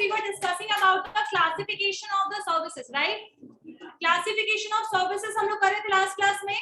we were discussing about the classification of the services, right? Classification of services हम लोग कर रहे थे लास्ट क्लास में.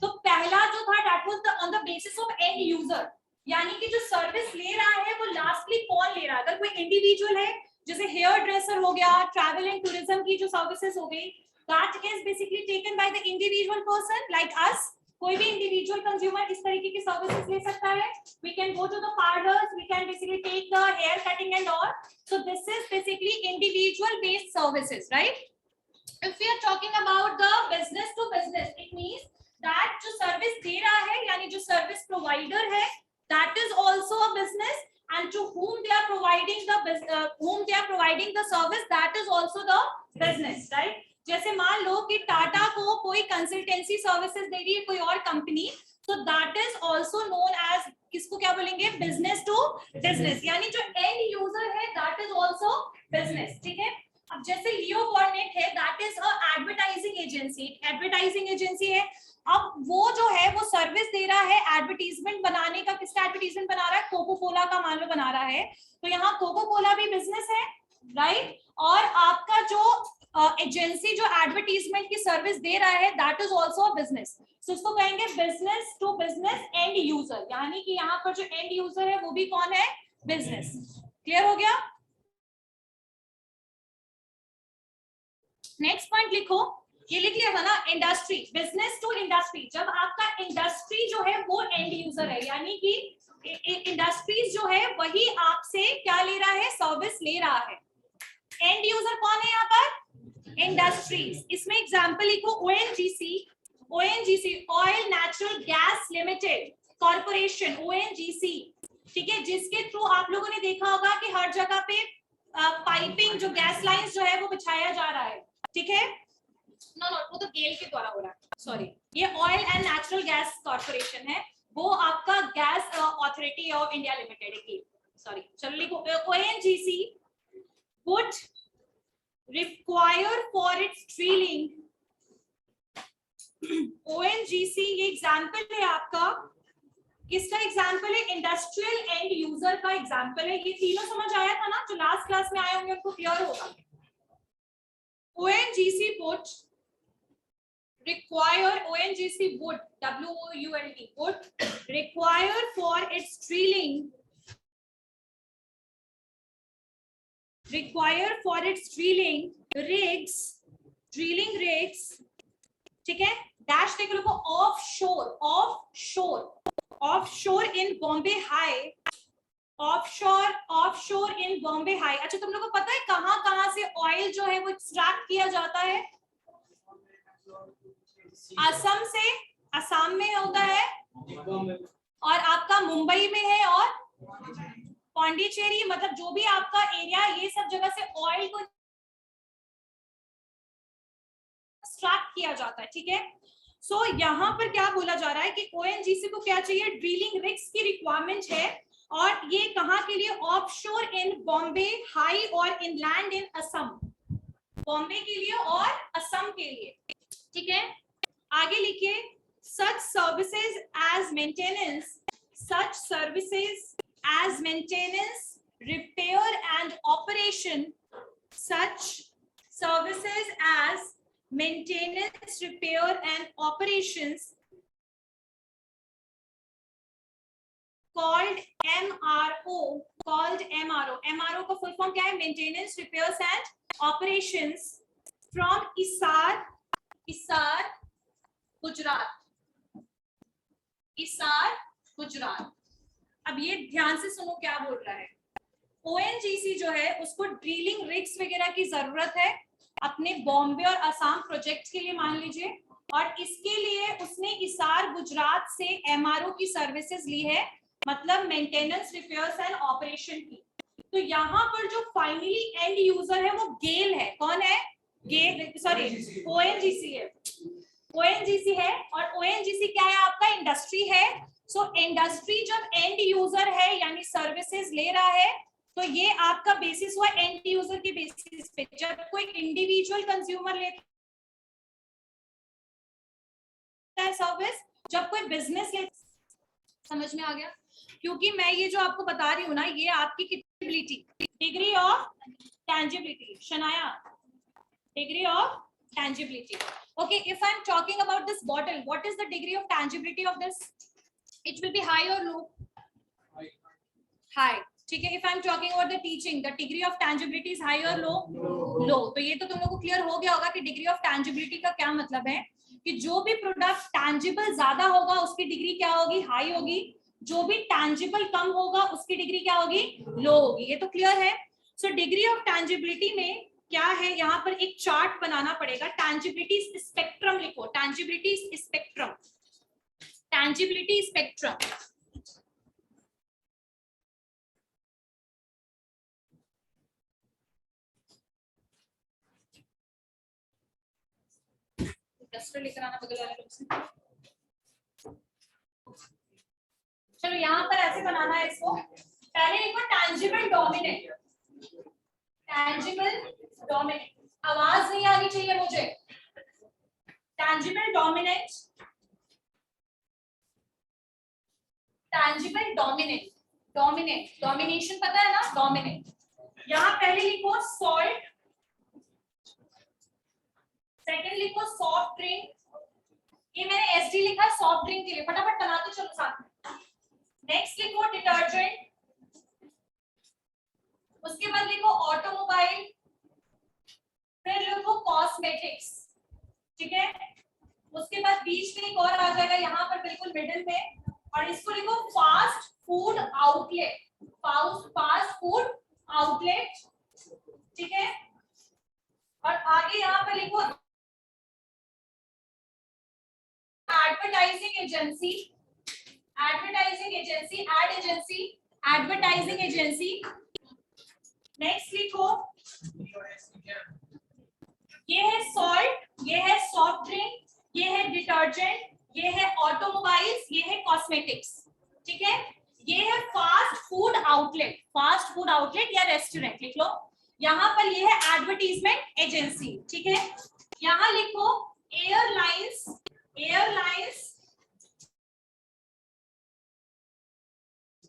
तो पहला जो था that was the on the basis of end user, यानी कि जो सर्विस ले रहा है वो लास्टली कौन ले रहा है. अगर कोई इंडिविजुअल है, जैसे हेयर ड्रेसर हो गया, ट्रैवल एंड टूरिज्म की जो सर्विसेज हो गई, that is basically taken by the individual person like us. कोई भी इंडिविजुअल कंज्यूमर इस तरीके की सर्विसेज ले सकता है. We can go to the parlors, we can basically take the hair cutting and all. So this is basically individual based services, right? If we are talking about the business to business, it means that जो service दे रहा है यानी जो service provider है, that is also a business, and to whom they are providing the service, that is also the business, right? जैसे मान लो कि टाटा को कोई कंसल्टेंसी सर्विसेज दे रही है कोई और company, so that is also known as, किसको क्या बोलेंगे, बिजनेस टू बिजनेस, यानी जो एंड यूजर है that is also business. ठीक है. अब जैसे लियो कॉर्नेट है, that is a advertising agency, advertising agency है. अब वो जो है वो सर्विस दे रहा है एडवर्टीजमेंट बनाने का. किसका एडवर्टीजमेंट बना रहा है? कोको कोला का मान लो बना रहा है. तो यहाँ कोको कोला भी बिजनेस है, राइट? और आपका जो एजेंसी जो एडवर्टीजमेंट की सर्विस दे रहा है that is also a business. So इसको कहेंगे business to business and user, यानी कि यहाँ पर जो एंड यूजर है वो भी कौन है? बिजनेस. क्लियर हो गया? नेक्स्ट पॉइंट लिखो, ये लिख लिया था ना, इंडस्ट्री, बिजनेस टू इंडस्ट्री. जब आपका इंडस्ट्री जो है वो एंड यूजर है, यानी कि इंडस्ट्रीज जो है वही आपसे क्या ले रहा है? सर्विस ले रहा है. एंड यूजर कौन है यहाँ पर? इंडस्ट्रीज. इसमें एग्जांपल लिखो, ONGC, oil natural gas limited corporation, ONGC. ठीक है, जिसके थ्रू आप लोगों ने देखा होगा कि हर जगह पे पाइपिंग जो गैस लाइंस जो है वो बिछाया जा रहा है. ठीक है, नो वो तो गेल के द्वारा हो रहा है, सॉरी. ये oil and natural gas corporation है, वो आपका gas authority of India limited है. सॉरी, चलो लिखो, ONGC would require for its drilling. ONGC ये एग्जांपल है आपका, किसका एग्जांपल है? इंडस्ट्रियल एंड यूजर का एग्जांपल है. ये तीनों समझ आया था ना? जो लास्ट क्लास में आए होंगे उनको क्लियर होगा. ONGC would require, ONGC would, WOULD, would require for its drilling rigs, ठीक है. डैश देख लो, offshore in Bombay High, offshore in Bombay High. अच्छा, तुम लोगों को पता है कहां से ऑयल जो है वो एक्सट्रैक्ट किया जाता है? असम से, असम में होता है, और आपका मुंबई में है, और पौंडीचेरी, मतलब जो भी आपका एरिया, ये सब जगह से ऑयल को एक्सट्रैक्ट किया जाता है. ठीक है. सो यहाँ पर क्या बोला जा रहा है कि ओएनजीसी को क्या चाहिए? ड्रिलिंग रिग्स की रिक्वायरमेंट है, और ये कहाँ के लिए? ऑफशोर इन बॉम्बे हाई और इनलैंड इन असम. बॉम्बे के लिए और असम के लिए. ठीक है. आगे लिखिए, such services as maintenance, repair and operation, such services as maintenance, repair and operations called MRO. MRO का फुल फॉर्म क्या है? Maintenance, repairs and operations from ISAR, Gujarat. अब ये ध्यान से सुनो क्या बोल रहा है. ओएनजीसी जो है उसको ड्रिलिंग रिग्स वगैरह की जरूरत है अपने बॉम्बे और असम प्रोजेक्ट के लिए, मान लीजिए, और इसके लिए उसने हिसार गुजरात से एमआरओ की सर्विसेज ली है, मतलब मेंटेनेंस, रिपेयर्स एंड ऑपरेशन की. तो यहाँ पर जो फाइनली एंड यूजर है वो गेल है. कौन है? गेल, सॉरी, ओएनजीसी है. ओएनजीसी है, और ओएनजीसी क्या है? आपका इंडस्ट्री है. सो इंडस्ट्री जब एंड यूजर है यानी सर्विसेज ले रहा है, तो ये आपका बेसिस हुआ एंड यूजर के बेसिस पे. जब कोई इंडिविजुअल कंज्यूमर लेता है सर्विस, जब कोई बिजनेस ले, समझ में आ गया? क्योंकि मैं ये जो आपको बता रही हूँ ना, ये आपकी capability, degree of tangibility. Shanaya, degree of tangibility. Okay, if I'm talking about this bottle, what is the degree of tangibility of this? It will be high or low? High. ठीक है. If I'm talking about the teaching, the degree of tangibility is high or low? Low. तो ये तो तुम लोगों को clear हो गया होगा कि डिग्री ऑफ tangibility का क्या मतलब है, कि जो भी प्रोडक्ट tangible ज्यादा होगा उसकी डिग्री क्या होगी? हाई होगी. जो भी tangible कम होगा उसकी डिग्री क्या होगी? लो होगी. ये तो क्लियर है. सो डिग्री ऑफ tangibility में क्या है, यहाँ पर एक चार्ट बनाना पड़ेगा. tangibility स्पेक्ट्रम लिखो. tangibility spectrum. tangibility spectrum. Duster लेकर आना बगल वाले रूम से. चलो यहाँ पर ऐसे बनाना है इसको. पहले लिखो टैंजिबल डोमिनेंट. Tangible dominant. आवाज नहीं आनी चाहिए मुझे. Tangible dominant. Tangible dominant. Dominant. Domination पता है ना? डोमिनेंट. यहाँ पहले लिखो सॉल्ट. सेकंड लिखो सॉफ्ट ड्रिंक. ये मैंने एसडी लिखा है सॉफ्ट ड्रिंक के लिए. फटाफट बनाते चलो साथ में. नेक्स्ट लिखो डिटर्जेंट. उसके बाद लिखो ऑटोमोबाइल. फिर लिखो कॉस्मेटिक्स. ठीक है. उसके बाद बीच में एक और आ जाएगा यहाँ पर बिल्कुल मिडिल में, और इसको लिखो fast food outlet. Fast food outlet. ठीक है. और आगे यहाँ पर लिखो advertising agency. Advertising agency. Ad agency. Advertising agency. Next लिखो ये है सॉल्ट, ये है सॉफ्ट ड्रिंक, ये है डिटर्जेंट, ये है ऑटोमोबाइल्स, ये है कॉस्मेटिक्स. ठीक है. ये है fast food outlet. Fast food outlet या रेस्टोरेंट लिख लो. यहाँ पर ये है एडवर्टीजमेंट एजेंसी. ठीक है. यहाँ लिखो एयरलाइंस. एयरलाइंस.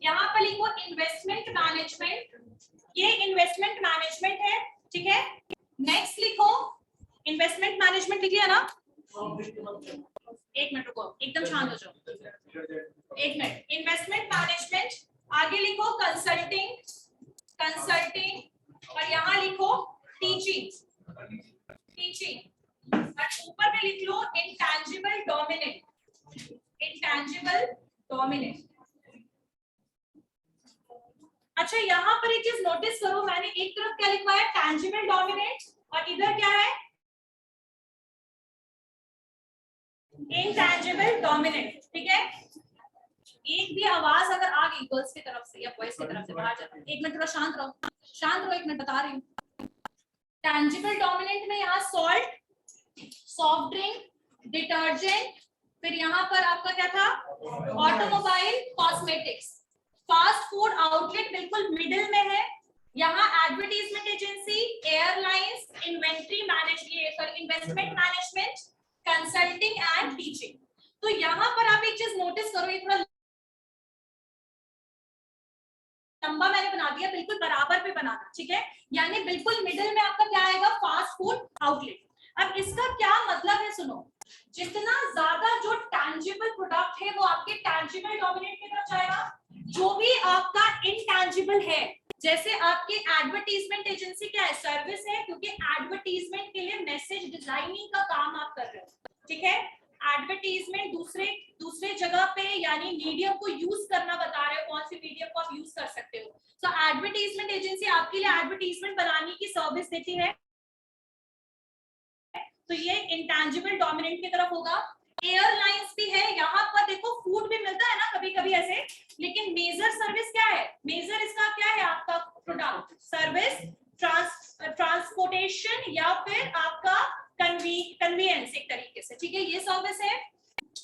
यहाँ पर लिखो इन्वेस्टमेंट मैनेजमेंट. ये इन्वेस्टमेंट मैनेजमेंट है. ठीक है. नेक्स्ट लिखो इन्वेस्टमेंट मैनेजमेंट. लिख लिया ना? एक मिनट रुको, एकदम शांत हो जाओ. एक मिनट. Investment management. आगे लिखो कंसल्टिंग. कंसल्टिंग. और यहाँ लिखो टीचिंग. टीचिंग. और ऊपर में लिख लो इंटैंजिबल डोमिनेंट. Intangible dominant. अच्छा यहाँ पर एक चीज नोटिस करो, मैंने एक तरफ क्या लिखवाया टैंजिबल डोमिनेंट, और इधर क्या है इनटैंजिबल डोमिनेंट. ठीक है. एक भी आवाज अगर आ गई गर्ल्स की तरफ से या बॉयज की तरफ से बाहर जाता है. एक मिनट थोड़ा शांत रहो. शांत रहो, एक मिनट बता रही हूँ. टैंजिबल डोमिनेंट में यहाँ सॉल्ट, सॉफ्ट ड्रिंक, डिटर्जेंट, फिर यहाँ पर आपका क्या था automobile, cosmetics. Fast food outlet बिल्कुल मिडिल में है. यहाँ advertisement agency, airlines, inventory management, investment management, consulting and teaching. तो यहाँ पर आप एक चीज नोटिस करो, ये थोड़ा लंबा मैंने बना दिया, बिल्कुल बराबर पे बनाना. ठीक है. यानी बिल्कुल मिडिल में आपका क्या आएगा फास्ट फूड आउटलेट. अब इसका क्या मतलब है सुनो. जितना ज्यादा जो टैंजिबल प्रोडक्ट है वो आपके टैंजिबल डोमिनेंट की तरफ जाएगा. जो भी आपका इनटैंजिबल है, जैसे आपकी एडवर्टीजमेंट एजेंसी क्या है, सर्विस है, क्योंकि एडवर्टीजमेंट के लिए मैसेज डिजाइनिंग का काम आप कर रहे हो. ठीक है. एडवर्टीजमेंट दूसरे जगह पे यानी मीडियम को यूज करना बता रहे हो, कौन सी मीडियम को आप यूज कर सकते हो. सो एडवर्टीजमेंट एजेंसी आपके लिए एडवर्टीजमेंट बनाने की सर्विस देती है. तो ये इंटैंजिबल डोमिनेंट की तरफ होगा. एयरलाइंस भी है. यहाँ पर देखो फूड भी मिलता है ना कभी कभी ऐसे, लेकिन मेजर सर्विस क्या है, मेजर इसका क्या है आपका प्रोडक्ट सर्विस, ट्रांसपोर्टेशन या फिर आपका कन्वीनियंस एक तरीके से. ठीक है. ये सर्विस है.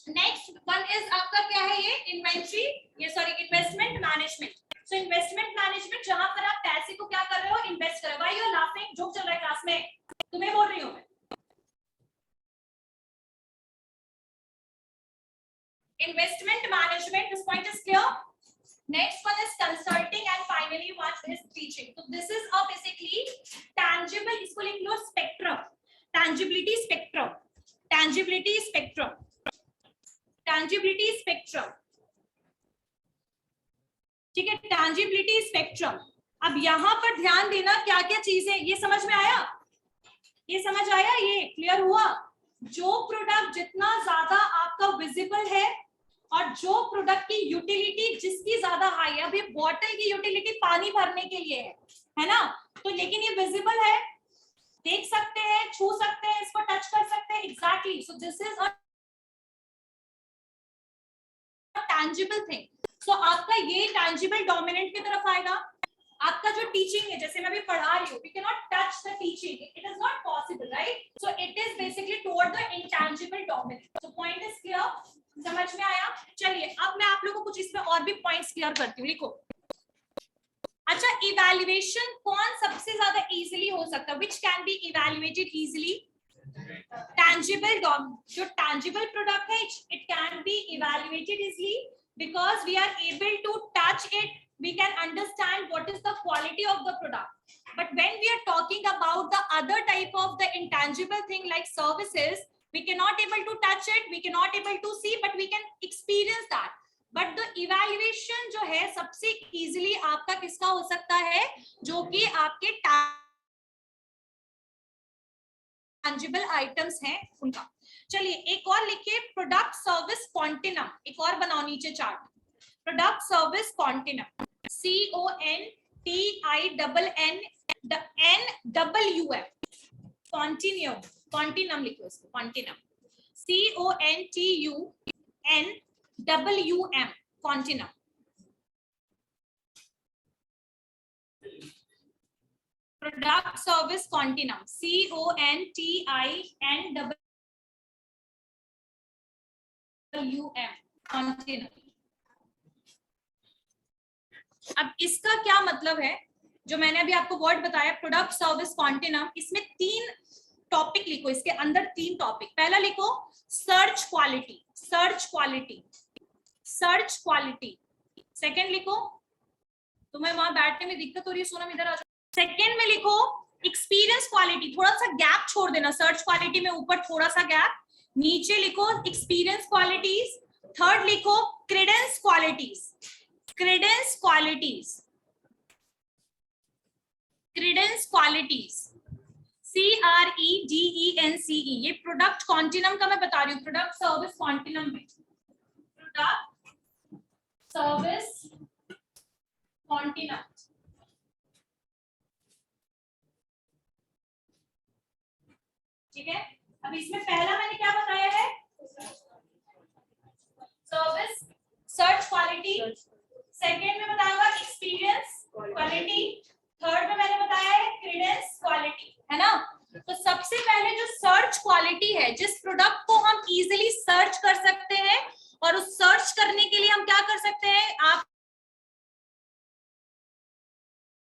नेक्स्ट वन इज आपका क्या है, ये इन्वेंट्री, ये sorry investment management. So investment management जहां पर आप पैसे को क्या कर रहे हो, इन्वेस्ट कर रहे हो. Why you are laughing, joke चल रहा है क्लास में, तुम्हें बोल रही हूं मैं. Investment management, this point is clear. Next one is consulting and finally one is teaching. So this is a basically tangibility spectrum, tangibility spectrum, tangibility spectrum, ठीक है, tangibility spectrum। अब यहां पर ध्यान देना क्या क्या चीजें, ये समझ में आया, ये समझ आया, ये क्लियर हुआ। जो प्रोडक्ट जितना ज्यादा आपका विजिबल है और जो प्रोडक्ट की यूटिलिटी जिसकी ज्यादा हाई है, अभी बॉटल की यूटिलिटी पानी भरने के लिए है ना, तो लेकिन ये विजिबल है, देख सकते हैं, छू सकते हैं, इसको टच कर सकते हैं, exactly, so this is a tangible thing. So आपका ये टैंजिबल डोमिनेंट की तरफ आएगा। आपका जो टीचिंग है, जैसे मैं अभी पढ़ा रही हूँ, we can not touch the teaching, it is not possible, right, so it is basically toward the intangible dominant. So point is clear, समझ में आया। चलिए अब मैं आप लोगों को कुछ इसमें और भी पॉइंट्स क्लियर करती हूँ, लिखो। अच्छा, इवैल्यूएशन कौन सबसे ज्यादा इजीली हो सकता है, which can be evaluated easily, tangible, जो टैंजिबल प्रोडक्ट है, it can be evaluated easily because we are able to touch it, we can understand what is the quality of the product. But when we are talking about the other type of the intangible thing like services, we cannot able to touch it, we cannot able to see, but we can experience that. But the evaluation जो है सबसे easily आपका किसका हो सकता है, जो कि आपके टैंजिबल आइटम्स हैं उनका। चलिए एक और लिखिए, प्रोडक्ट सर्विस कॉन्टिनम, एक और बनाओ नीचे chart, product service continuum, CONTINNNWM, continuum, continuum लिखो इसको, continuum, CONTUNWM, continuum. Product service continuum, CONTINNWM, continuum. अब इसका क्या मतलब है, जो मैंने अभी आपको वर्ड बताया प्रोडक्ट सर्विस कॉन्टिनम, इसमें 3 टॉपिक लिखो, इसके अंदर 3 टॉपिक। पहला लिखो search quality, search quality, search quality. Second लिखो, तुम्हें वहां बैठने में दिक्कत हो रही है सोनम, इधर आ जाओ। सेकंड में लिखो एक्सपीरियंस क्वालिटी, थोड़ा सा गैप छोड़ देना, सर्च क्वालिटी में ऊपर थोड़ा सा गैप, नीचे लिखो एक्सपीरियंस क्वालिटीज। थर्ड लिखो Credence qualities, Credence qualities, Credence qualities, CREDENCE। ये प्रोडक्ट कॉन्टिनम का मैं बता रही हूँ, प्रोडक्ट सर्विस कॉन्टिनम में, प्रोडक्ट सर्विस कॉन्टिनम। ठीक है, अब इसमें पहला मैंने क्या बताया है, सर्विस सर्च क्वालिटी, सेकंड में बताऊंगा एक्सपीरियंस क्वालिटी, थर्ड में मैंने बताया है क्रेडेंस क्वालिटी, है ना। तो सबसे पहले जो सर्च क्वालिटी है, जिस प्रोडक्ट को हम इजीली सर्च कर सकते हैं, और उस सर्च करने के लिए हम क्या कर सकते हैं,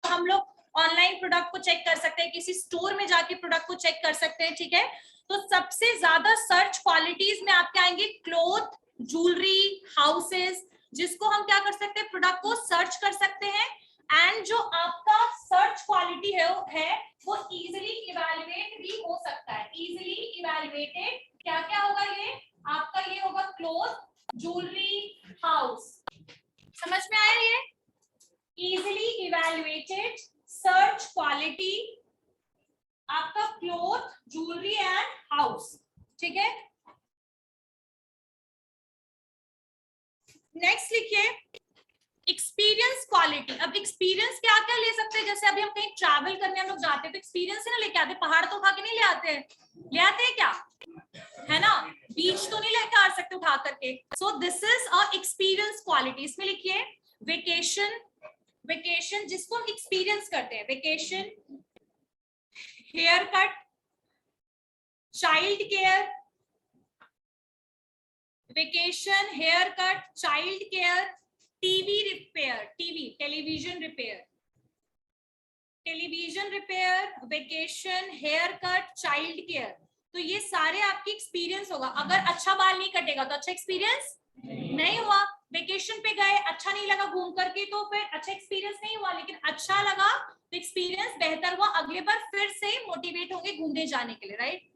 हम लोग ऑनलाइन प्रोडक्ट को चेक कर सकते हैं, किसी स्टोर में जाके प्रोडक्ट को चेक कर सकते हैं, ठीक है। तो सबसे ज्यादा सर्च क्वालिटीज में आपके आएंगे क्लोथ, ज्वेलरी, हाउसेस, जिसको हम क्या कर सकते हैं, प्रोडक्ट को सर्च कर सकते हैं। एंड जो आपका सर्च क्वालिटी है वो इजीली इवैल्यूएट भी हो सकता है, इजीली इवैल्यूएटेड, क्या क्या होगा, ये आपका ये होगा क्लोथ, ज्वेलरी, हाउस। समझ में आया, ये इजीली इवैल्यूएटेड सर्च क्वालिटी आपका क्लोथ, ज्वेलरी एंड हाउस, ठीक है। नेक्स्ट लिखिए एक्सपीरियंस क्वालिटी। अब एक्सपीरियंस क्या क्या ले सकते हैं, जैसे अभी हम कहीं ट्रैवल करने हम लोग जाते हैं तो एक्सपीरियंस है ना लेके आते, पहाड़ तो उठा के नहीं ले आते हैं, ले आते हैं क्या, है ना, बीच तो नहीं लेके आ सकते उठा करके। So this is a experience quality. इसमें लिखिए वेकेशन, वेकेशन जिसको हम एक्सपीरियंस करते हैं, vacation, hair cut, child care, vacation, hair cut, child care, TV repair, TV television repair, television repair, vacation, hair cut, child care. तो ये सारे आपकी एक्सपीरियंस होगा। अगर अच्छा बाल नहीं कटेगा तो अच्छा एक्सपीरियंस नहीं हुआ, वेकेशन पे गए अच्छा नहीं लगा घूम करके तो फिर अच्छा एक्सपीरियंस नहीं हुआ, लेकिन अच्छा लगा तो एक्सपीरियंस बेहतर हुआ, अगले बार फिर से मोटिवेट होंगे घूमने जाने के लिए, राइट।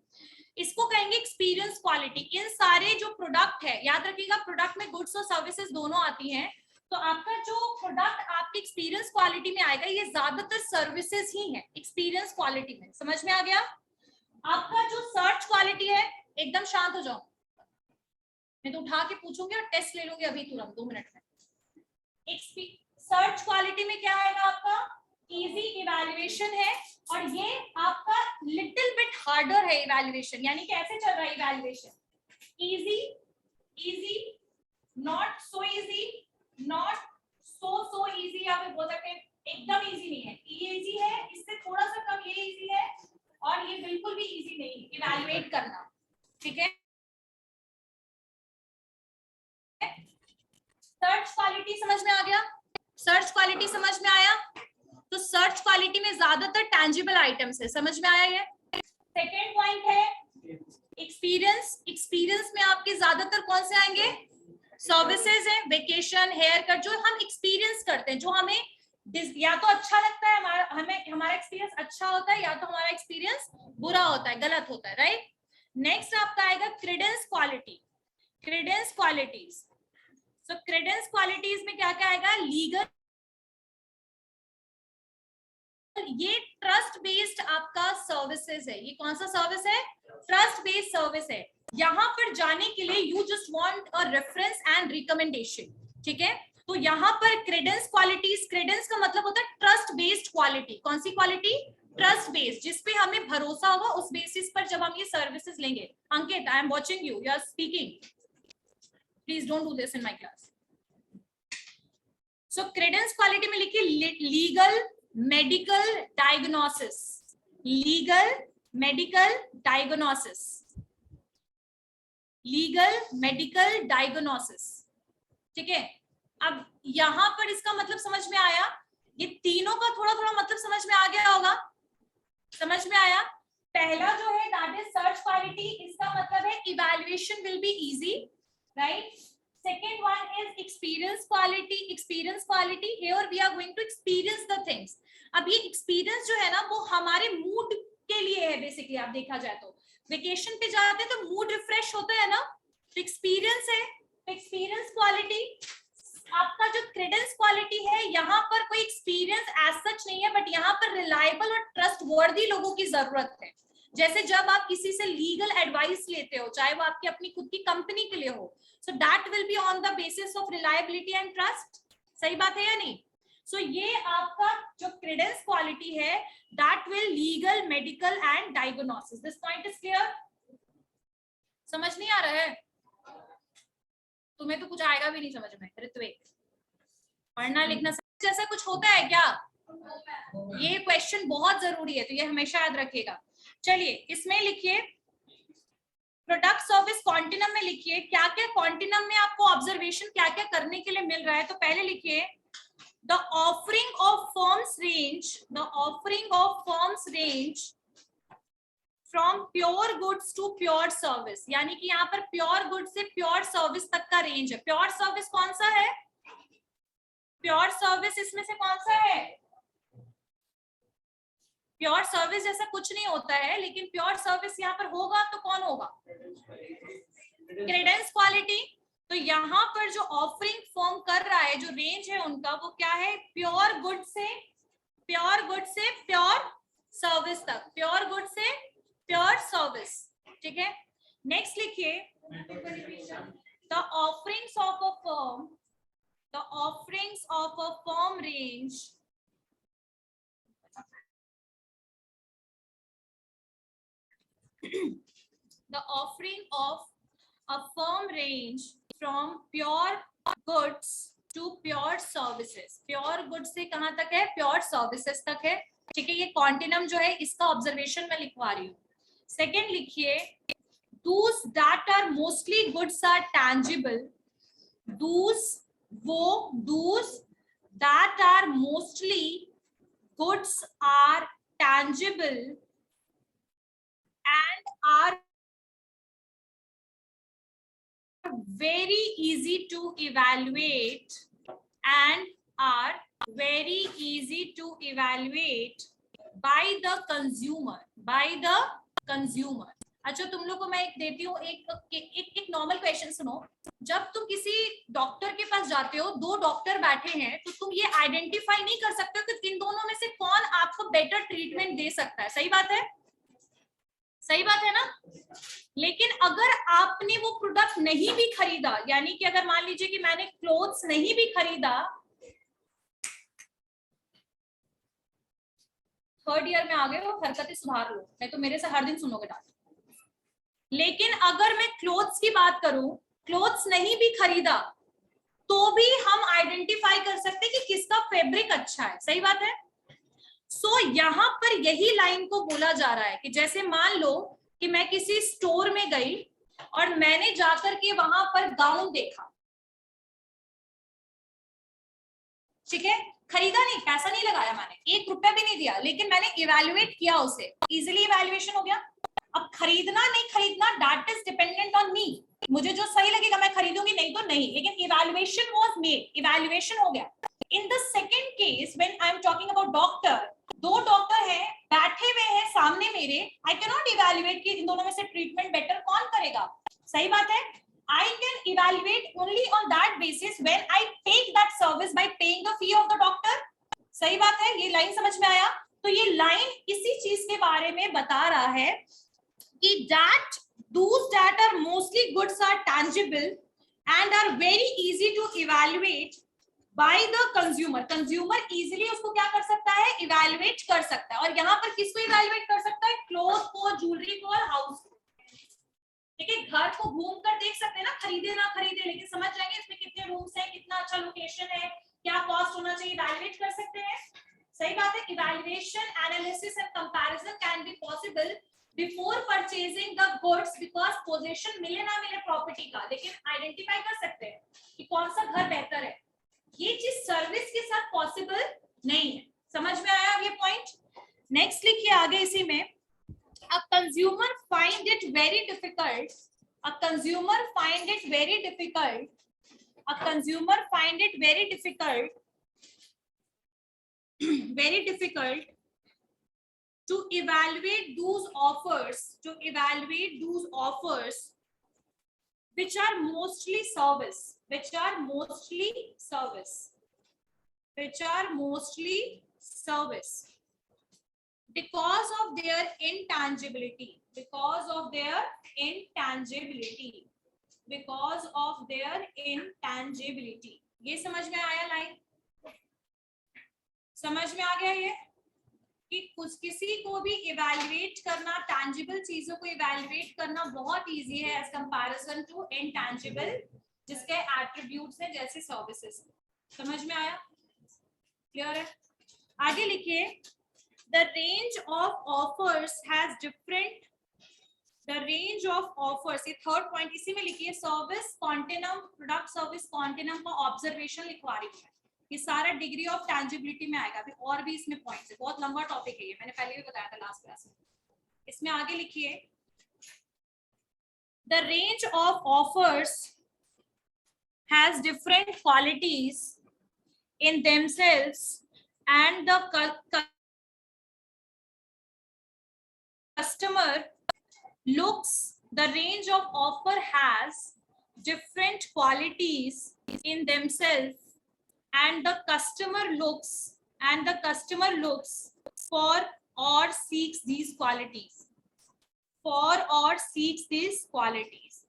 इसको कहेंगे एक्सपीरियंस क्वालिटी। इन सारे जो प्रोडक्ट है, याद रखिएगा प्रोडक्ट में गुड्स और सर्विसेज दोनों आती हैं, तो आपका जो प्रोडक्ट आपके एक्सपीरियंस क्वालिटी में आएगा ये ज्यादातर सर्विसेज ही है एक्सपीरियंस क्वालिटी में। समझ में आ गया? आपका जो सर्च क्वालिटी है, एकदम शांत हो जाओ, मैं तो उठा के पूछूंगी और टेस्ट ले लूंगी अभी तुरंत 2 मिनट में। सर्च क्वालिटी में क्या आएगा आपका? इजी इवैल्यूएशन है, और ये आपका लिटिल बिट हार्डर है इवैल्यूएशन, यानी कि ऐसे चल रहा है evaluation, easy, easy, not so easy, not so easy, या फिर बोल सकते हैं एकदम इजी नहीं है, ये इजी है, इससे थोड़ा सा कम ये इजी है, और ये बिल्कुल भी इजी नहीं इवैल्यूएट करना। ठीक है, सर्च क्वालिटी समझ में आ गया? सर्च क्वालिटी समझ में आया? तो सर्च क्वालिटी में ज्यादातर टैंजिबल आइटम्स है, समझ में आया? ये सेकेंड पॉइंट है एक्सपीरियंस। एक्सपीरियंस में आपके ज्यादातर कौन से आएंगे? सर्विसेज है, वेकेशन, हेयर कट, जो हम एक्सपीरियंस करते हैं, जो हमें या तो अच्छा लगता है, हमारा एक्सपीरियंस अच्छा होता है, या तो हमारा एक्सपीरियंस बुरा होता है, गलत होता है, राइट? नेक्स्ट आपका आएगा क्रेडेंस क्वालिटी। क्रेडेंस क्वालिटीज, सो क्रेडेंस क्वालिटीज में क्या क्या आएगा? लीगल, ये ट्रस्ट बेस्ड आपका सर्विसेज है। ये कौन सा सर्विस है? ट्रस्ट बेस्ड सर्विस है। यहां पर जाने के लिए you just want a reference and recommendation, ठीक है? तो यहां पर क्रेडेंस क्वालिटीज, क्रेडेंस का मतलब होता है ट्रस्ट बेस्ड क्वालिटी। कौन सी क्वालिटी? ट्रस्ट बेस्ड, जिसपे हमें भरोसा होगा, उस बेसिस पर जब हम ये सर्विसेज लेंगे। Ankit, I am watching you, you are speaking, please don't do this in my class. So credence quality में लिखिए legal medical diagnosis, legal medical diagnosis, legal medical diagnosis, ठीक है? अब यहां पर इसका मतलब समझ में आया? ये तीनों का थोड़ा थोड़ा मतलब समझ में आ गया होगा? समझ में आया? पहला जो है दैट इज सर्च क्वालिटी, इसका मतलब है evaluation will be easy, right? Second one is experience quality. Experience quality, here we are going to experience the things. अब ये experience जो है ना, वो हमारे मूड के लिए है बेसिकली। आप देखा जाए तो वेकेशन पे जाते हैं तो मूड रिफ्रेश होता है ना, तो एक्सपीरियंस है। एक्सपीरियंस क्वालिटी आपका जो क्रेडेंस क्वालिटी है, यहाँ पर कोई एक्सपीरियंस एज सच नहीं है, बट यहाँ पर रिलायबल और ट्रस्ट वर्दी लोगों की जरूरत है। जैसे जब आप किसी से लीगल एडवाइस लेते हो, चाहे वो आपकी अपनी खुद की कंपनी के लिए हो, so that will be on the basis of reliability and trust. सही बात है या नहीं? so ये आपका जो credence quality है, that will legal, medical and diagnosis. This point is clear? समझ नहीं आ रहा है? तुम्हें तो कुछ आएगा भी नहीं समझ में ऋत्विक, पढ़ना लिखना जैसा कुछ होता है क्या? ये क्वेश्चन बहुत जरूरी है, तो ये हमेशा याद रखिएगा। चलिए इसमें लिखिए प्रोडक्ट सर्विस कॉन्टिनम में लिखिए क्या क्या कॉन्टिनम में आपको ऑब्जर्वेशन क्या क्या करने के लिए मिल रहा है। तो पहले लिखिए the offering of firms range, the offering of firms range from pure goods to pure service, यानी कि यहाँ पर प्योर गुड्स से प्योर सर्विस तक का रेंज है। प्योर सर्विस कौन सा है? प्योर सर्विस इसमें से कौन सा है? प्योर सर्विस जैसा कुछ नहीं होता है, लेकिन प्योर सर्विस यहाँ पर होगा तो कौन होगा? Credence quality. तो यहाँ पर जो ऑफरिंग फर्म कर रहा है, जो रेंज है उनका, वो क्या है? प्योर गुड से प्योर सर्विस तक, प्योर गुड से प्योर सर्विस, ठीक है? नेक्स्ट लिखिए the offerings of a firm, the offerings of a firm range the offering of a firm range from pure goods to pure services. Pure goods से कहां तक है? Pure services तक है, ठीक है? ये कॉन्टिनम जो है इसका ऑब्जर्वेशन मैं लिखवा रही हूँ। सेकेंड लिखिए those that are mostly goods are tangible, those that are mostly goods are tangible and are very easy to evaluate and are very easy to evaluate by the consumer, by the consumer. अच्छा तुम लोग को मैं एक देती हूँ, एक normal question सुनो। जब तुम किसी डॉक्टर के पास जाते हो, दो डॉक्टर बैठे हैं, तो तुम ये आइडेंटिफाई नहीं कर सकते हो कि इन दोनों में से कौन आपको बेटर ट्रीटमेंट दे सकता है। सही बात है, सही बात है ना। लेकिन अगर आपने वो प्रोडक्ट नहीं भी खरीदा, यानी कि अगर मान लीजिए कि मैंने क्लोथ्स नहीं भी खरीदा, थर्ड ईयर में आ गए हो, हरकतें सुधार लो, नहीं तो मेरे से हर दिन सुनोगे डांट। लेकिन अगर मैं क्लोथ्स की बात करूं, क्लोथ्स नहीं भी खरीदा तो भी हम आइडेंटिफाई कर सकते हैं कि किसका फैब्रिक अच्छा है। सही बात है। सो यहां पर यही लाइन को बोला जा रहा है कि जैसे मान लो कि मैं किसी स्टोर में गई और मैंने जाकर के वहां पर गाउन देखा, ठीक है, खरीदा नहीं, पैसा नहीं लगाया मैंने, 1 रुपया भी नहीं दिया, लेकिन मैंने इवेल्युएट किया उसे, इजिली इवेल्युएशन हो गया। अब खरीदना नहीं खरीदना, that is dependent on me, मुझे जो सही लगेगा मैं खरीदूंगी, नहीं तो नहीं, लेकिन इवेल्युएशन वाज मेड, इवेल्युएशन हो गया। In the second case when I am talking about doctor, दो डॉक्टर हैं, बैठे हुए हैं सामने मेरे, आई कैन नॉट इवेल्युएट कि इन दोनों में से ट्रीटमेंट बेटर कौन करेगा। सही बात है। I can evaluate only on that basis when I take that service by paying the fee of the doctor. सही बात है, ये लाइन समझ में आया। तो ये लाइन इसी चीज के बारे में बता रहा है कि that those that are mostly goods are tangible and are very easy to evaluate by the consumer. Consumer easily उसको क्या कर सकता है, evaluate कर सकता है। और यहाँ पर किसको evaluate कर सकता है, क्लोथ को, ज्वेलरी को और हाउस को। ठीक है, घर को घूम कर देख सकते हैं ना, खरीदे ना खरीदे, लेकिन समझ जाएंगे इसमें कितने रूम्स हैं, कितना अच्छा लोकेशन है, क्या कॉस्ट होना चाहिए, इवैल्यूएट कर सकते हैं। सही बात है। Evaluation, analysis and comparison can be possible before purchasing the goods because position मिले ना मिले प्रॉपर्टी का, लेकिन आइडेंटिफाई कर सकते हैं कि कौन सा घर बेहतर है। ये चीज सर्विस के साथ पॉसिबल नहीं है। समझ में आया ये पॉइंट। नेक्स्ट लिखिए आगे इसी में, a consumer find it very difficult, a consumer find it very difficult, a consumer find it very difficult very difficult to evaluate those offers, to evaluate those offers which are mostly service, which are mostly service, which are mostly service, because of their intangibility, because of their intangibility, because of their intangibility। ये समझ में आया line, समझ में आ गया ये कि कुछ किसी को भी इवैल्यूएट करना, टैंजिबल चीजों को इवैल्यूएट करना बहुत इजी है एज कंपैरिजन टू इनटैंजिबल जिसके एट्रीब्यूट्स हैं जैसे सर्विसेज। समझ में आया, क्लियर है। आगे लिखिए, the range of offers has different, the range of offers, ये थर्ड पॉइंट इसी में लिखिए, service continuum, product service continuum का ऑब्जर्वेशन लिखवा रही हूँ। ये सारा डिग्री ऑफ टैंजिबिलिटी में आएगा। अभी और भी इसमें पॉइंट्स है, बहुत लंबा टॉपिक है ये, मैंने पहले भी बताया था लास्ट क्लास में। इसमें आगे लिखिए, the range of offers has different qualities in themselves and the customer looks, the range of offer has different qualities in themselves and the customer looks, and the customer looks for or seeks these qualities, for or seeks these qualities।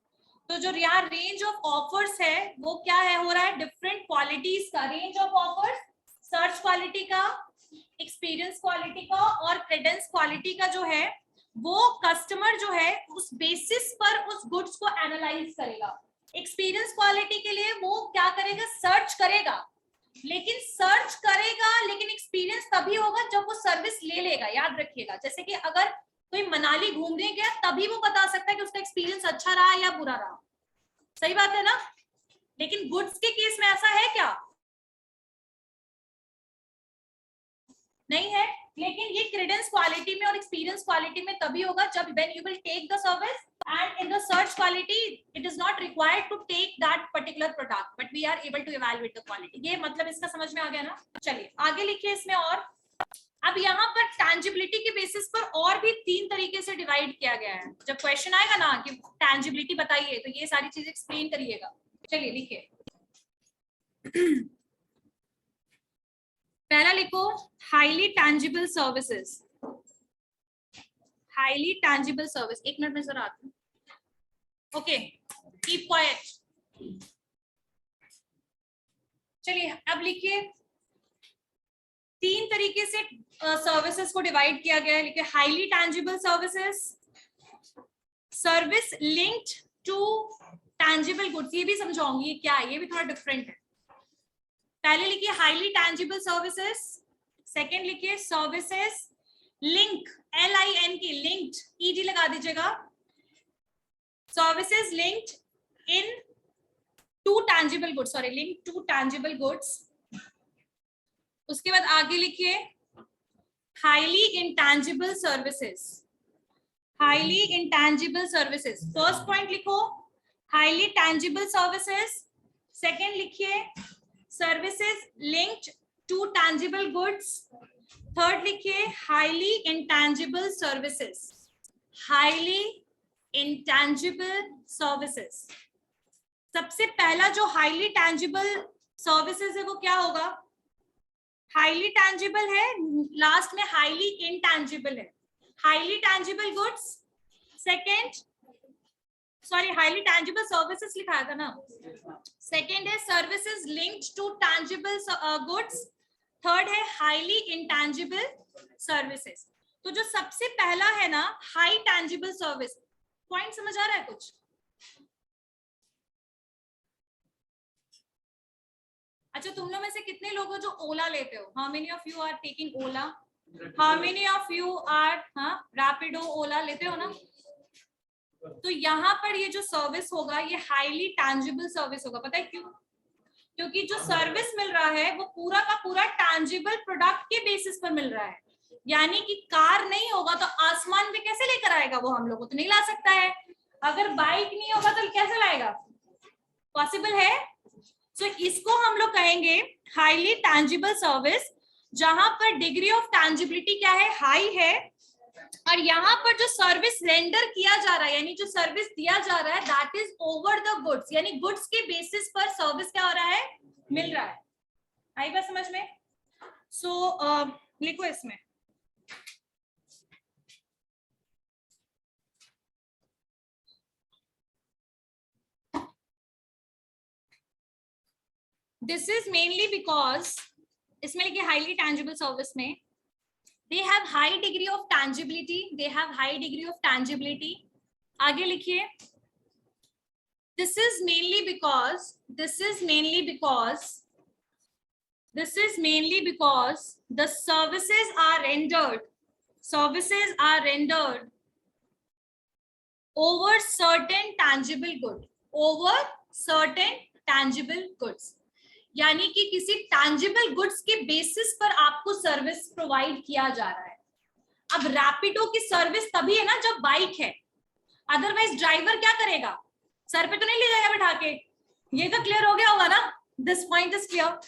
तो जो यहाँ range of offers है वो क्या है, हो रहा है डिफरेंट क्वालिटीज का range of offers, search quality का, एक्सपीरियंस क्वालिटी का और क्रेडेंस क्वालिटी का जो है, वो कस्टमर जो है उस बेसिस पर उस गुड्स को एनालाइज करेगा। एक्सपीरियंस क्वालिटी के लिए वो क्या करेगा, सर्च करेगा, लेकिन सर्च करेगा, लेकिन एक्सपीरियंस तभी होगा जब वो सर्विस ले लेगा। याद रखिएगा, जैसे कि अगर कोई मनाली घूमने गया तभी वो बता सकता है कि उसका एक्सपीरियंस अच्छा रहा या बुरा रहा। सही बात है ना। लेकिन गुड्स के केस में ऐसा है क्या, नहीं है। लेकिन ये क्रेडेंस क्वालिटी में और एक्सपीरियंस क्वालिटी में तभी होगा जब when you will take the service, and in the search quality it is not required to take that particular product but we are able to evaluate the quality. ये मतलब इसका समझ में आ गया ना। चलिए आगे लिखिए इसमें, और अब यहाँ पर टैंजिबिलिटी के बेसिस पर और भी 3 तरीके से डिवाइड किया गया है। जब क्वेश्चन आएगा ना कि टैंजिबिलिटी बताइए तो ये सारी चीजें एक्सप्लेन करिएगा। चलिए लिखिए। पहला लिखो highly tangible services. Highly tangible service, एक मिनट में जरा आती हूँ। Okay, keep quiet. चलिए अब लिखिए, 3 तरीके से सर्विसेज को डिवाइड किया गया है। लिखिए highly tangible services, service linked to tangible goods. ये भी समझाऊंगी ये क्या है, ये भी थोड़ा डिफरेंट है। पहले लिखिए हाईली टैंजिबल सर्विसेज, सेकेंड लिखिए services link, LINK, linked, ED लगा दीजिएगा, services linked in to tangible goods, sorry link to tangible goods. उसके बाद आगे लिखिए highly intangible services, highly intangible services. First point लिखो हाईली टैंजिबल सर्विसेज, सेकेंड लिखिए services linked to tangible goods, third लिखिए highly intangible services, highly intangible services. सबसे पहला जो हाईली टैंजिबल सर्विसेज है वो क्या होगा? हाईली टैंजिबल है, लास्ट में हाईली इंटैंजिबल है। Highly tangible goods, second sorry highly tangible services लिखा था ना, सेकेंड है services linked to tangible goods, third है हाईली इंटैंजिबल सर्विसेज। तो जो सबसे पहला है ना हाई टैंजिबल सर्विस, पॉइंट समझ आ रहा है कुछ? अच्छा, तुम लोग में से कितने लोग हो जो ओला लेते हो? How many of you are taking Ola? How many of you are Rapido Ola लेते हो ना? तो यहाँ पर ये जो सर्विस होगा ये हाईली टैंजिबल सर्विस होगा। पता है क्यों? क्योंकि जो सर्विस मिल रहा है वो पूरा का पूरा टैंजिबल प्रोडक्ट के बेसिस पर मिल रहा है। यानी कि कार नहीं होगा तो आसमान में कैसे लेकर आएगा वो, हम लोग को तो नहीं ला सकता है। अगर बाइक नहीं होगा तो कैसे लाएगा? पॉसिबल है? तो इसको हम लोग कहेंगे हाईली टैंजिबल सर्विस, जहां पर डिग्री ऑफ टैंजिबिलिटी क्या है? हाई है। और यहाँ पर जो सर्विस रेंडर किया जा रहा है यानी जो सर्विस दिया जा रहा है that is over the goods, यानी गुड्स के बेसिस पर सर्विस क्या हो रहा है? मिल रहा है। आई बात समझ में? सो लिखो इसमें दिस इज मेनली बिकॉज, इसमें लिखिए हाईली टैंजिबल सर्विस में they have high degree of tangibility, they have high degree of tangibility। आगे लिखिए this is mainly because the services are rendered over certain tangible goods, यानी कि किसी tangible goods के basis पर आपको सर्विस प्रोवाइड किया जा रहा है। अब रैपिडो की सर्विस तभी है ना जब बाइक है, अदरवाइज ड्राइवर क्या करेगा? सर पे तो नहीं ले जाएगा बैठा के। ये तो क्लियर हो गया होगा ना? This point is clear.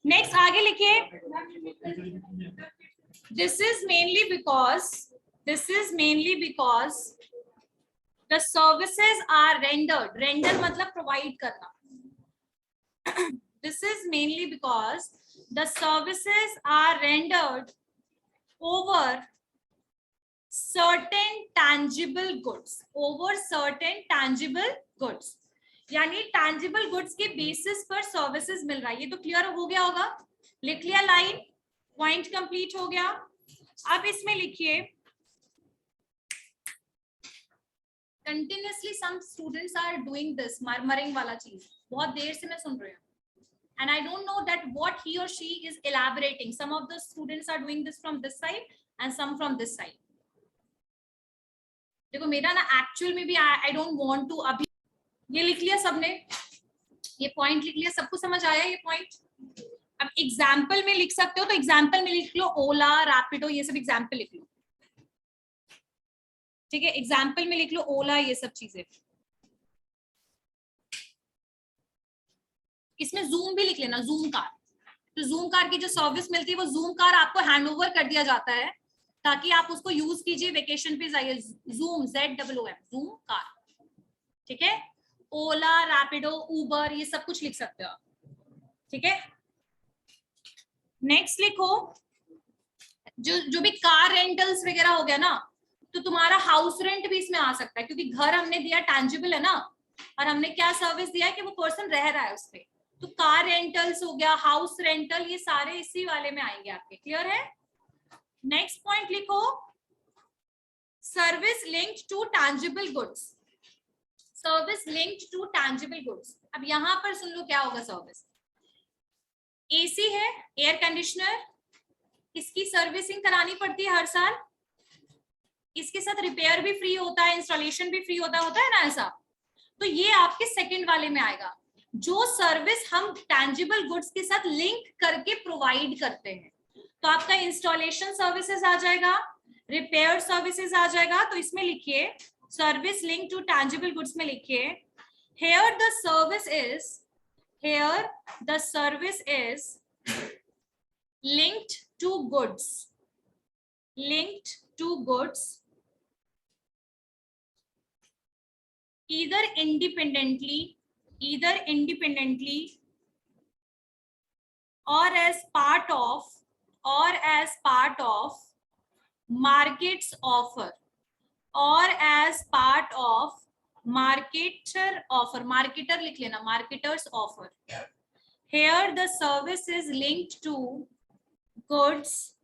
Next आगे लिखिए this is mainly because the services are render मतलब प्रोवाइड करना। This is mainly because the services are rendered over certain tangible goods, यानी tangible goods के बेसिस पर सर्विसेज मिल रहा है। ये तो क्लियर हो गया होगा? लिख लिया लाइन, पॉइंट कंप्लीट हो गया। अब इसमें लिखिए continuously some students are doing this murmuring वाला चीज, बहुत देर से मैं सुन रही हूँ। And I don't know that what he or she is elaborating. Some of the students are doing this from this side and some from this side. देखो मेरा ना एक्चुअल में भी I don't want to अभी ये लिख लिया सबने, ये पॉइंट लिख लिया, सबको समझ आया ये पॉइंट? अब एग्जाम्पल में लिख सकते हो तो एग्जाम्पल में लिख लो ओला रैपिडो ये सब एग्जाम्पल लिख लो, ठीक है? एग्जाम्पल में लिख लो ओला ये सब चीजें। इसमें जूम भी लिख लेना, जूम कार। तो जूम कार की जो सर्विस मिलती है वो जूम कार आपको हैंडओवर कर दिया जाता है ताकि आप उसको यूज कीजिए, वेकेशन पे जाइए। जूम ZOOM जूम कार, ठीक है। ओला, रैपिडो, उबर, ये सब कुछ लिख सकते हो आप, ठीक है। नेक्स्ट लिखो, जो भी कार रेंटल्स वगैरह हो गया ना, तो तुम्हारा हाउस रेंट भी इसमें आ सकता है, क्योंकि घर हमने दिया टैंजिबल है ना, और हमने क्या सर्विस दिया है कि वो पर्सन रह रहा है उस पे। तो कार रेंटल्स हो गया, हाउस रेंटल, ये सारे इसी वाले में आएंगे आपके। क्लियर है? नेक्स्ट पॉइंट लिखो, service linked to tangible goods. Service linked to tangible goods. अब यहां पर सुन लो क्या होगा। सर्विस एसी है, एयर कंडीशनर, इसकी सर्विसिंग करानी पड़ती है हर साल, इसके साथ रिपेयर भी फ्री होता है, इंस्टॉलेशन भी फ्री होता है ना ऐसा। तो ये आपके सेकंड वाले में आएगा, जो सर्विस हम टैंजिबल गुड्स के साथ लिंक करके प्रोवाइड करते हैं। तो आपका इंस्टॉलेशन सर्विसेज आ जाएगा, रिपेयर सर्विसेज आ जाएगा। तो इसमें लिखिए service link to tangible goods में लिखिए here the service is linked to goods either independently or as part of market's offer, marketer लिख लेना, marketer's offer. Here the service is linked to goods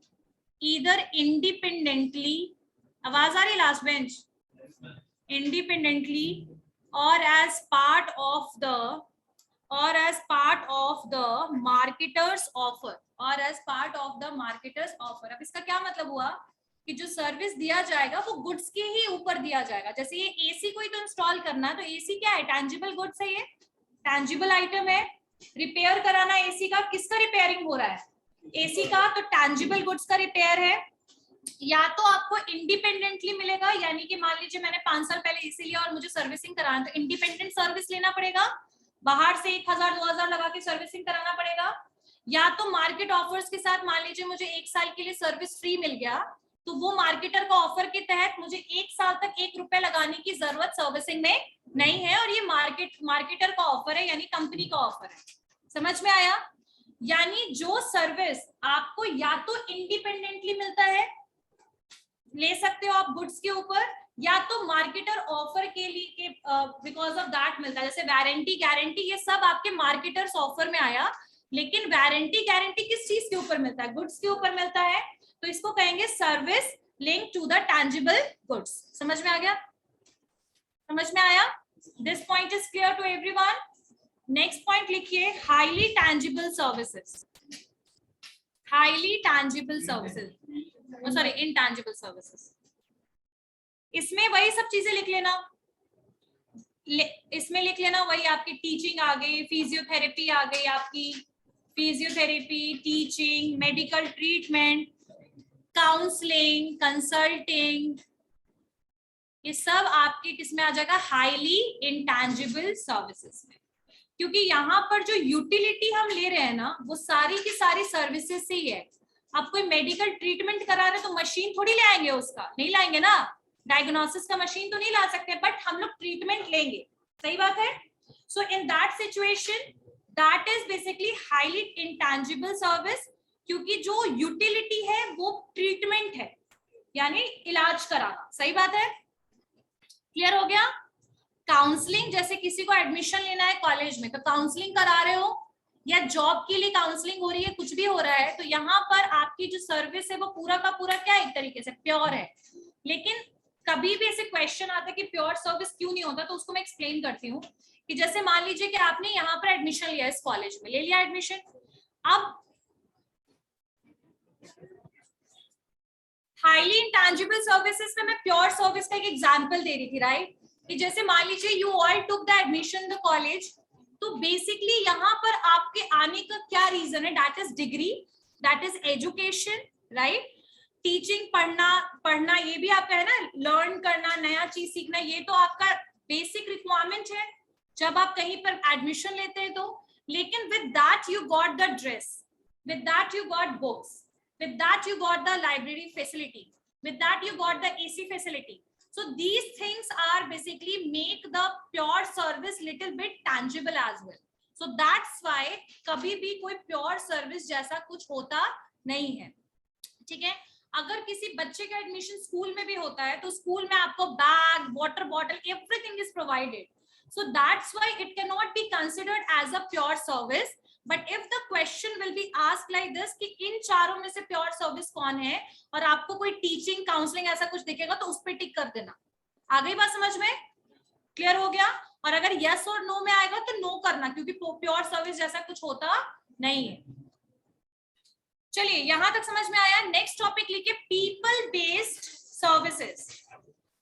either independently, आवाज आ रही last bench, independently or as part of the marketer's offer, अब इसका क्या मतलब हुआ कि जो सर्विस दिया जाएगा वो गुड्स के ही ऊपर दिया जाएगा। जैसे ये एसी को ही तो इंस्टॉल करना है, तो एसी क्या है? टैंजिबल गुड्स है, ये टैंजिबल आइटम है। रिपेयर कराना एसी का, किसका रिपेयरिंग हो रहा है? एसी का, तो टैंजिबल गुड्स का रिपेयर है। या तो आपको इंडिपेंडेंटली मिलेगा, यानी कि मान लीजिए मैंने 5 साल पहले एसी लिया और मुझे सर्विसिंग कराना, तो इंडिपेंडेंट सर्विस लेना पड़ेगा, बाहर से 1000-2000 लगा के सर्विसिंग कराना पड़ेगा। या तो मार्केट ऑफर्स के साथ, मान लीजिए मुझे 1 साल के लिए सर्विस फ्री मिल गया, तो वो मार्केटर का ऑफर के तहत मुझे 1 साल तक 1 रुपया लगाने की जरूरत सर्विसिंग में नहीं है, और ये मार्केटर का ऑफर है, यानी कंपनी का ऑफर है। समझ में आया? यानी जो सर्विस आपको या तो इंडिपेंडेंटली मिलता है, ले सकते हो आप गुड्स के ऊपर, या तो मार्केटर ऑफर के लिए बिकॉज ऑफ दैट मिलता है। जैसे वारंटी, गारंटी, ये सब आपके मार्केटर्स ऑफर में आया, लेकिन वारंटी गारंटी किस चीज के ऊपर मिलता है? गुड्स के ऊपर मिलता है। तो इसको कहेंगे service link to the tangible goods. समझ में आ गया? समझ में आया? This point is clear to everyone? Next point लिखिए highly tangible services. Highly tangible services, sorry intangible services. इसमें वही सब चीजें लिख लेना, इसमें लिख लेना वही आपकी टीचिंग आ गई, फिजियोथेरेपी आ गई, आपकी physiotherapy, teaching, medical treatment, counselling, consulting, ये सब आपके किसमें आ जाएगा? हाईली इंटैंजिबल सर्विसेज में। क्योंकि यहाँ पर जो यूटिलिटी हम ले रहे हैं ना, वो सारी की सारी सर्विसेज से ही है। आप कोई मेडिकल ट्रीटमेंट करा रहे तो मशीन थोड़ी ले आएंगे, उसका नहीं लाएंगे ना, डायग्नोसिस का मशीन तो नहीं ला सकते, बट हम लोग ट्रीटमेंट लेंगे। सही बात है? So in that situation that is basically highly intangible service, क्योंकि जो यूटिलिटी है वो ट्रीटमेंट है, यानी इलाज कराना। सही बात है? क्लियर हो गया? काउंसलिंग, जैसे किसी को एडमिशन लेना है कॉलेज में, तो काउंसलिंग करा रहे हो, या जॉब के लिए काउंसलिंग हो रही है, कुछ भी हो रहा है, तो यहाँ पर आपकी जो सर्विस है वो पूरा का पूरा क्या एक तरीके से प्योर है। लेकिन कभी भी ऐसे क्वेश्चन आता है कि प्योर सर्विस क्यों नहीं होता, तो उसको मैं एक्सप्लेन करती हूँ। कि जैसे मान लीजिए कि आपने यहाँ पर एडमिशन लिया, इस कॉलेज में ले लिया एडमिशन, अब हाईली इंटैंजिबल सर्विसेज में मैं प्योर सर्विस का एक एग्जांपल दे रही थी, राइट? कि जैसे मान लीजिए you all took the admission the college, तो बेसिकली यहाँ पर आपके आने का क्या रीजन है? That is degree, that is education, right? Teaching, पढ़ना ये भी आपका है ना, लर्न करना, नया चीज सीखना, ये तो आपका बेसिक रिक्वायरमेंट है जब आप कहीं पर एडमिशन लेते हैं तो। लेकिन with that you got the dress, with that you got books, with that you got the library facility, with that you got the AC facility. So these things are basically make the pure service little bit tangible as well. So that's why कभी भी कोई pure service जैसा कुछ होता नहीं है, ठीक है। अगर किसी बच्चे का एडमिशन स्कूल में भी होता है तो स्कूल में आपको bag, water bottle, everything is provided, so that's why it cannot be considered as a pure service. But if the question will be asked like this कि इन चारों में से प्योर सर्विस कौन है, और आपको कोई टीचिंग, काउंसलिंग ऐसा कुछ दिखेगा तो उस पर टिक कर देना। आ गई बात समझ में? क्लियर हो गया? और अगर यस और नो में आएगा तो नो करना, क्योंकि प्योर सर्विस जैसा कुछ होता नहीं है। चलिए यहां तक समझ में आया। नेक्स्ट टॉपिक लिखिए people based services.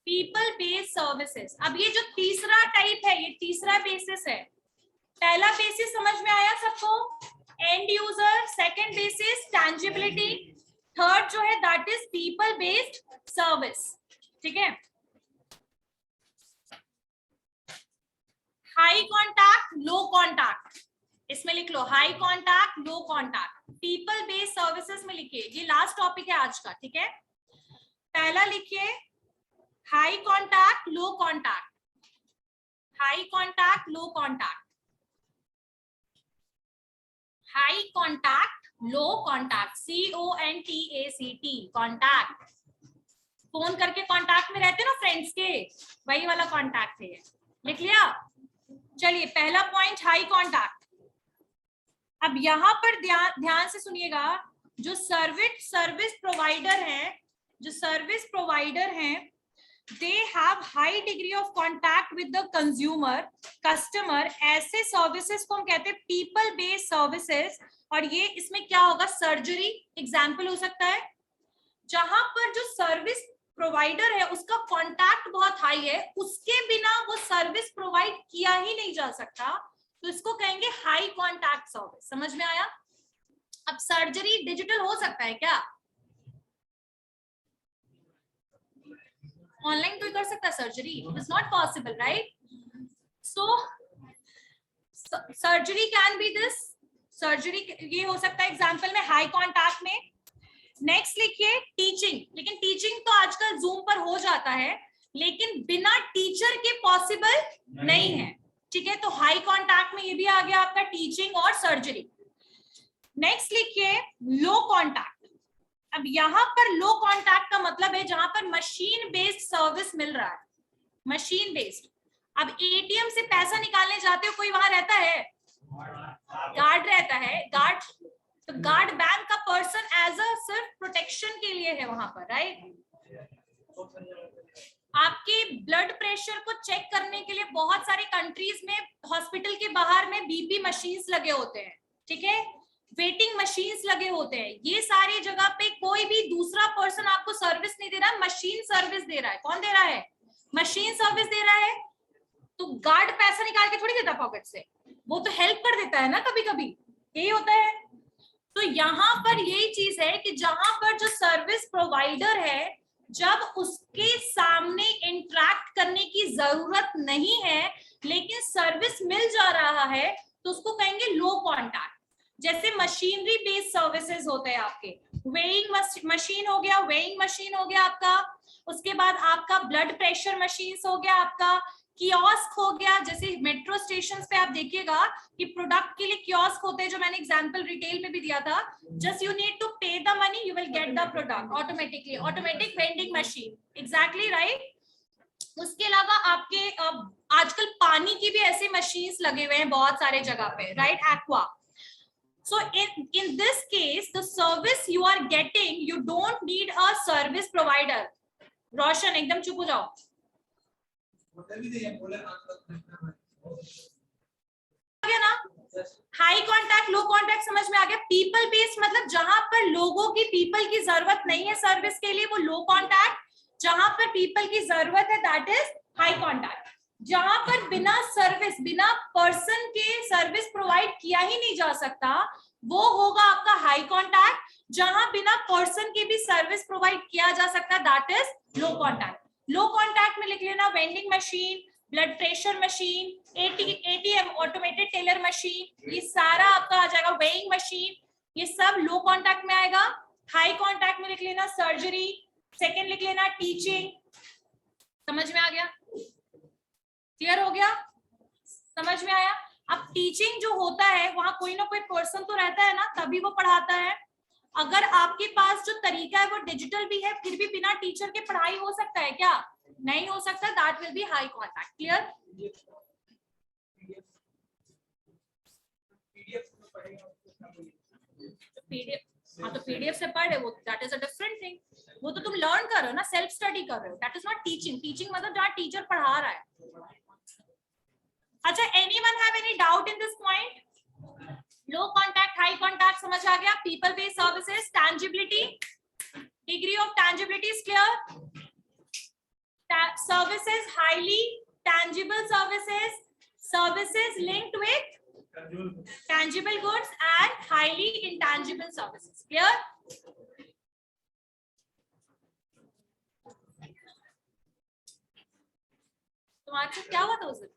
People based services. अब ये जो तीसरा टाइप है, ये तीसरा बेसिस है। पहला बेसिस समझ में आया सबको, end user. Second basis tangibility. Third जो है that is people based service, ठीक है। हाई कॉन्टैक्ट, लो कॉन्टैक्ट, इसमें लिख लो high contact, low contact. People based services में लिखिए, ये लास्ट टॉपिक है आज का, ठीक है। पहला लिखिए high contact, low contact. High contact, low contact. High contact, low contact, CONTACT, contact. Phone करके कॉन्टैक्ट में रहते ना फ्रेंड्स के, वही वाला कॉन्टैक्ट है। लिख लिया? चलिए पहला पॉइंट हाई कॉन्टैक्ट। अब यहां पर ध्यान से सुनिएगा, जो सर्विस प्रोवाइडर है, जो सर्विस प्रोवाइडर हैं, they have high degree of contact with the customer। ऐसे सर्विसेज को हम कहते हैं पीपल बेस्ड सर्विसेज। और ये इसमें क्या होगा, सर्जरी एग्जाम्पल हो सकता है, जहां पर जो सर्विस प्रोवाइडर है उसका कांटेक्ट बहुत हाई है, उसके बिना वो सर्विस प्रोवाइड किया ही नहीं जा सकता, तो इसको कहेंगे हाई कांटेक्ट सर्विस। समझ में आया? अब सर्जरी डिजिटल हो सकता है क्या? ऑनलाइन कोई कर सकता है surgery? It is not possible, right? So surgery can be this, surgery ये हो सकता है एग्जांपल में हाई कांटेक्ट में। नेक्स्ट लिखिए टीचिंग। लेकिन टीचिंग तो आजकल जूम पर हो जाता है, लेकिन बिना टीचर के पॉसिबल नहीं है, ठीक है। तो हाई कांटेक्ट में ये भी आ गया आपका टीचिंग और सर्जरी। नेक्स्ट लिखिए लो कांटेक्ट। अब यहां पर लो कांटेक्ट का मतलब है जहां पर मशीन बेस्ड सर्विस मिल रहा है, मशीन बेस्ड। अब एटीएम से पैसा निकालने जाते हो, कोई वहां रहता है? गार्ड रहता है, गार्ड। तो गार्ड बैंक का पर्सन एज अ सिर्फ प्रोटेक्शन के लिए है वहां पर, राइट। आपके ब्लड प्रेशर को चेक करने के लिए बहुत सारी कंट्रीज में हॉस्पिटल के बाहर में बीपी मशीन्स लगे होते हैं, ठीक है, वेटिंग मशीन्स लगे होते हैं। ये सारी जगह पे कोई भी दूसरा पर्सन आपको सर्विस नहीं दे रहा, मशीन सर्विस दे रहा है। कौन दे रहा है? मशीन सर्विस दे रहा है। तो गार्ड पैसा निकाल के थोड़ी देता पॉकेट से, वो तो हेल्प कर देता है ना कभी कभी, यही होता है। तो यहाँ पर यही चीज है कि जहां पर जो सर्विस प्रोवाइडर है, जब उसके सामने इंटरेक्ट करने की जरूरत नहीं है लेकिन सर्विस मिल जा रहा है, तो उसको कहेंगे लो कॉन्टैक्ट। जैसे मशीनरी बेस्ड सर्विसेज होते हैं आपके, वेइंग मशीन हो गया, वेइंग मशीन हो गया आपका, उसके बाद आपका ब्लड प्रेशर मशीन हो गया आपका, कियोस्क हो गया। जैसे मेट्रो स्टेशन पे आप देखिएगा कि प्रोडक्ट के लिए कियोस्क होते हैं, जो मैंने एग्जांपल रिटेल में भी दिया था। जस्ट यू नीड टू पे the money, you will get the product automatically, automatic vending machine, exactly right. उसके अलावा आपके आजकल पानी की भी ऐसे मशीन्स लगे हुए हैं बहुत सारे जगह पे, right, aqua. So in this case, the service you are getting, you don't need a service provider. रोशन एकदम चुप हो जाओ। गया ना? हाई कांटेक्ट, लो कांटेक्ट समझ में आ गया। पीपल बेस्ड मतलब जहां पर लोगों की, पीपल की जरूरत नहीं है सर्विस के लिए, वो लो कांटेक्ट। जहां पर पीपल की जरूरत है दैट इज हाई कांटेक्ट। जहां पर बिना सर्विस, बिना पर्सन के सर्विस प्रोवाइड किया ही नहीं जा सकता, वो होगा आपका हाई कांटेक्ट। जहां बिना पर्सन के भी सर्विस प्रोवाइड किया जा सकता है that is low contact. Low contact में लिख लेना vending machine, blood pressure machine, ATM automated teller machine, ये सारा आपका आ जाएगा। वेइंग मशीन, ये सब लो कांटेक्ट में आएगा। हाई कांटेक्ट में लिख लेना सर्जरी, सेकंड लिख लेना टीचिंग। समझ में आ गया? क्लियर हो गया? समझ में आया? अब टीचिंग जो होता है वहां कोई ना कोई पर्सन तो रहता है ना, तभी वो पढ़ाता है। अगर आपके पास जो तरीका है वो डिजिटल भी है, फिर भी बिना टीचर के पढ़ाई हो सकता है क्या? नहीं हो सकता। That will be high contact. Clear? PDF, हाँ तो पीडीएफ से पढ़े वो, that is a different thing. वो तो तुम लर्न कर रहे हो ना, सेल्फ स्टडी कर रहे हो। That is not teaching. Teaching मतलब जहाँ टीचर पढ़ा रहा है। अच्छा, anyone have any doubt in this point? Low contact, high contact समझ आ गया? People based services, tangibility, degree of tangibility is clear? Services highly tangible services, services linked with tangible goods, and highly intangible services. Clear? तो आज क्या हुआ था उस दिन?